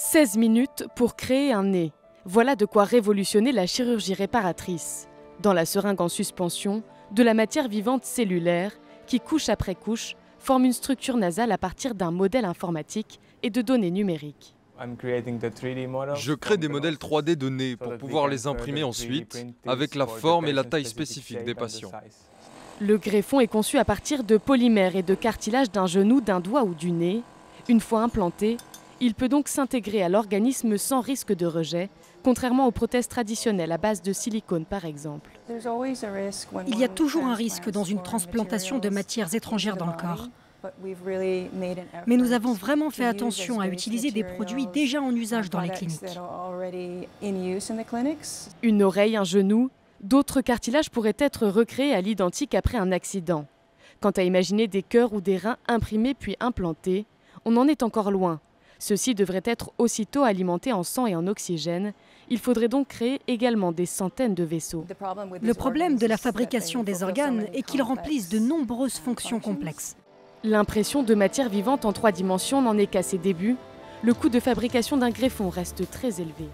16 minutes pour créer un nez. Voilà de quoi révolutionner la chirurgie réparatrice. Dans la seringue en suspension, de la matière vivante cellulaire qui, couche après couche, forme une structure nasale à partir d'un modèle informatique et de données numériques. Je crée des modèles 3D de nez pour pouvoir les imprimer ensuite avec la forme et la taille spécifique des patients. Le greffon est conçu à partir de polymères et de cartilage d'un genou, d'un doigt ou du nez. Une fois implanté, il peut donc s'intégrer à l'organisme sans risque de rejet, contrairement aux prothèses traditionnelles à base de silicone par exemple. Il y a toujours un risque dans une transplantation de matières étrangères dans le corps. Mais nous avons vraiment fait attention à utiliser des produits déjà en usage dans les cliniques. Une oreille, un genou, d'autres cartilages pourraient être recréés à l'identique après un accident. Quant à imaginer des cœurs ou des reins imprimés puis implantés, on en est encore loin. Ceux-ci devraient être aussitôt alimentés en sang et en oxygène. Il faudrait donc créer également des centaines de vaisseaux. Le problème de la fabrication des organes est qu'ils remplissent de nombreuses fonctions complexes. L'impression de matière vivante en 3 dimensions n'en est qu'à ses débuts. Le coût de fabrication d'un greffon reste très élevé.